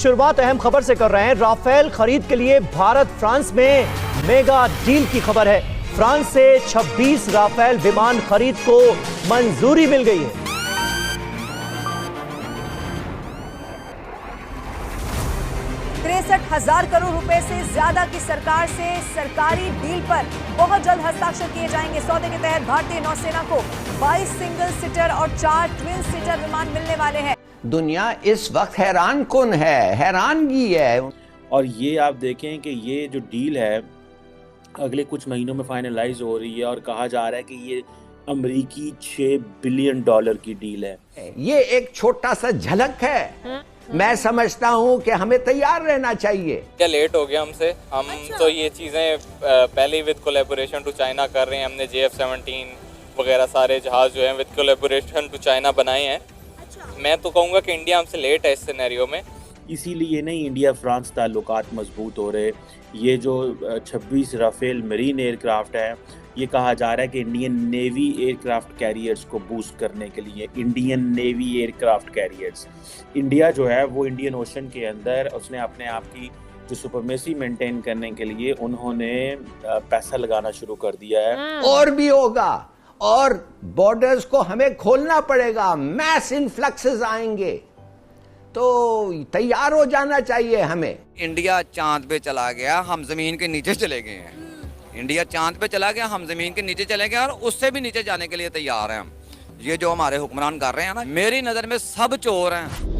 शुरुआत अहम खबर से कर रहे हैं। राफेल खरीद के लिए भारत फ्रांस में मेगा डील की खबर है। फ्रांस से 26 राफेल विमान खरीद को मंजूरी मिल गई है। ₹63,000 करोड़ रुपए से ज्यादा की सरकार से सरकारी डील पर बहुत जल्द हस्ताक्षर किए जाएंगे। सौदे के तहत भारतीय नौसेना को 22 सिंगल सीटर और 4 ट्विन सीटर विमान मिलने वाले हैं। दुनिया इस वक्त हैरान कुन है, हैरानगी है। और ये आप देखें कि ये जो डील है अगले कुछ महीनों में फाइनलाइज हो रही है और कहा जा रहा है कि ये अमेरिकी $6 बिलियन की डील है। ये एक छोटा सा झलक है। मैं समझता हूँ कि हमें तैयार रहना चाहिए। क्या लेट हो गया हमसे, हम तो ये चीज़ें पहले ही विद कोलैबोरेशन टू चाइना कर रहे हैं। हमने JF-17 वगैरह सारे जहाज जो हैं विद कोलैबोरेशन टू चाइना बनाए हैं। मैं तो कहूँगा कि इंडिया हमसे लेट है इस सिनेरियो में। इसीलिए नहीं इंडिया फ्रांस ताल्लुकात मजबूत हो रहे। ये जो 26 राफेल मरीन एयरक्राफ्ट हैं, ये कहा जा रहा है कि इंडियन नेवी एयरक्राफ्ट कैरियर्स को बूस्ट करने के लिए, Indian navy aircraft carriers, India जो है वो इंडियन ओशन के अंदर उसने अपने आप की जो सुपरमेसी मेंटेन करने के लिए उन्होंने पैसा लगाना शुरू कर दिया है। और भी होगा और बॉर्डर्स को हमें खोलना पड़ेगा। मैस इन्फ्लक्सेस आएंगे तो तैयार हो जाना चाहिए हमें। इंडिया चांद पे चला गया, हम जमीन के नीचे चले गए हैं। इंडिया चांद पे चला गया, हम जमीन के नीचे चले गए और उससे भी नीचे जाने के लिए तैयार हैं हम। ये जो हमारे हुक्मरान कर रहे हैं ना, मेरी नजर में सब चोर हैं।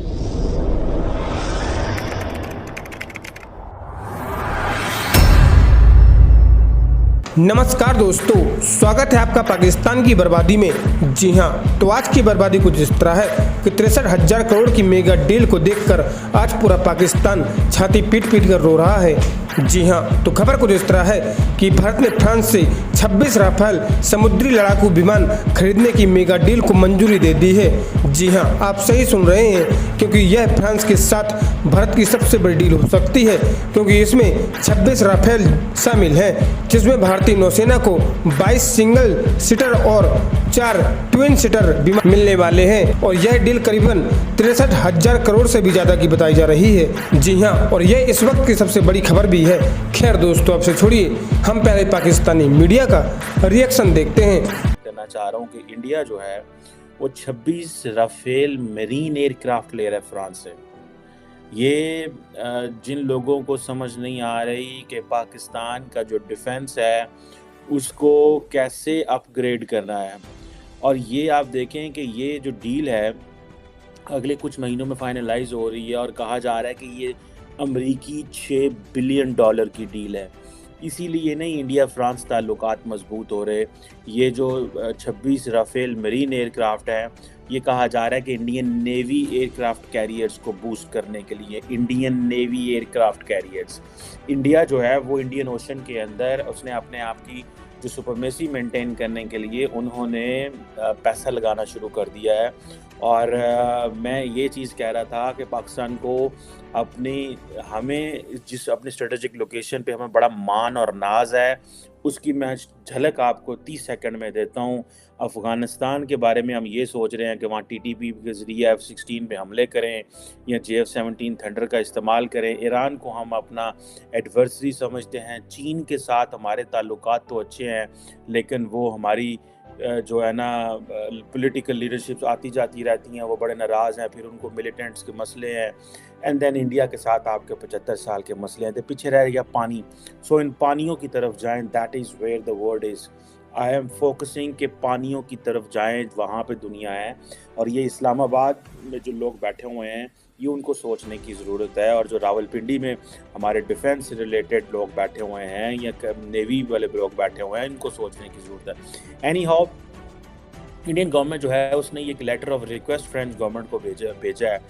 नमस्कार दोस्तों, स्वागत है आपका पाकिस्तान की बर्बादी में। जी हाँ, तो आज की बर्बादी कुछ इस तरह है कि 63,000 करोड़ की मेगा डील को देखकर आज पूरा पाकिस्तान छाती पीट पीट कर रो रहा है। जी हाँ, तो खबर कुछ इस तरह है कि भारत ने फ्रांस से 26 राफेल समुद्री लड़ाकू विमान खरीदने की मेगा डील को मंजूरी दे दी है। जी हाँ, आप सही सुन रहे हैं, क्योंकि यह फ्रांस के साथ भारत की सबसे बड़ी डील हो सकती है, क्योंकि इसमें 26 राफेल शामिल हैं, जिसमें भारतीय नौसेना को 22 सिंगल सीटर और 4 ट्विन सीटर विमान मिलने वाले हैं। और यह डील करीबन 63,000 करोड़ से भी ज्यादा की बताई जा रही है। जी हाँ, और यह इस वक्त की सबसे बड़ी खबर भी है। खैर दोस्तों, आपसे छोड़िए, हम पहले पाकिस्तानी मीडिया का रिएक्शन देखते हैं। कहना चाह रहा हूँ कि इंडिया जो है वो 26 राफेल मरीन एयरक्राफ्ट ले रहा है फ्रांस से। ये जिन लोगों को समझ नहीं आ रही कि पाकिस्तान का जो डिफेंस है उसको कैसे अपग्रेड करना है, और ये आप देखें कि ये जो डील है अगले कुछ महीनों में फाइनलाइज हो रही है और कहा जा रहा है कि ये अमेरिकी $6 बिलियन की डील है। इसीलिए नहीं इंडिया फ्रांस ताल्लुकात मजबूत हो रहे। ये जो 26 राफेल मरीन एयरक्राफ्ट हैं, ये कहा जा रहा है कि इंडियन नेवी एयरक्राफ्ट कैरियर्स को बूस्ट करने के लिए, Indian navy aircraft carriers, India जो है वो इंडियन ओशन के अंदर उसने अपने आप की जो सुपरमेसी मेंटेन करने के लिए उन्होंने पैसा लगाना शुरू कर दिया है। और मैं ये चीज़ कह रहा था कि पाकिस्तान को हमें जिस अपनी स्ट्रेटेजिक लोकेशन पे हमें बड़ा मान और नाज है, उसकी मैं झलक आपको 30 सेकंड में देता हूँ। अफ़गानिस्तान के बारे में हम ये सोच रहे हैं कि वहाँ TTP के ज़रिए F-16 पे हमले करें या JF-17 थंडर का इस्तेमाल करें। ईरान को हम अपना एडवर्सरी समझते हैं। चीन के साथ हमारे ताल्लुकात तो अच्छे हैं, लेकिन वो हमारी जो है ना पॉलिटिकल लीडरशिप आती जाती रहती हैं, वो बड़े नाराज़ हैं। फिर उनको मिलिटेंट्स के मसले हैं, एंड देन इंडिया के साथ आपके 75 साल के मसले हैं। तो पीछे रह गया पानी। सो इन पानियों की तरफ जाएं, that is where the world is. I am focusing कि पानियों की तरफ जाएं, वहाँ पे दुनिया है। और ये इस्लामाबाद में जो लोग बैठे हुए हैं, ये उनको सोचने की ज़रूरत है। और जो रावलपिंडी में हमारे डिफेंस से रिलेटेड लोग बैठे हुए हैं या नेवी वाले लोग बैठे हुए हैं, इनको सोचने की ज़रूरत है। एनी हाउ, इंडियन गवर्नमेंट जो है उसने ये letter of request French government को भेजा है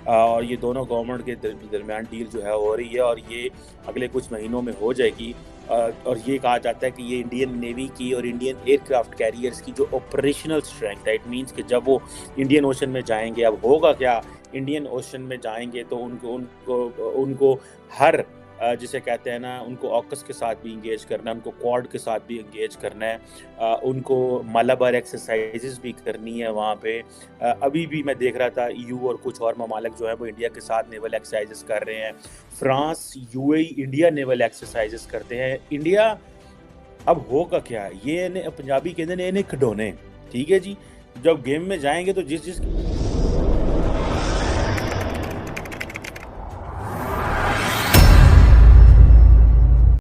और ये दोनों गवर्नमेंट के दरमियान डील जो है हो रही है और ये अगले कुछ महीनों में हो जाएगी। और ये कहा जाता है कि ये इंडियन नेवी की और इंडियन एयरक्राफ्ट कैरियर्स की जो ऑपरेशनल स्ट्रेंथ है, इट मीन्स कि जब वो इंडियन ओशन में जाएंगे, अब होगा क्या, इंडियन ओशन में जाएंगे तो उनको हर जिसे कहते हैं ना, उनको ऑकस के साथ भी इंगेज करना है, उनको क्वाड के साथ भी इंगेज करना है, उनको मालाबार एक्सरसाइजेस भी करनी है वहाँ पे। अभी भी मैं देख रहा था EU और कुछ और ममालिक जो है वो इंडिया के साथ नेवल एक्सरसाइजेस कर रहे हैं। France, UAE, India naval exercises करते हैं। इंडिया अब होगा क्या, ये पंजाबी कहते हैं इन्हें खिडौने, ठीक है जी। जब गेम में जाएंगे तो जिस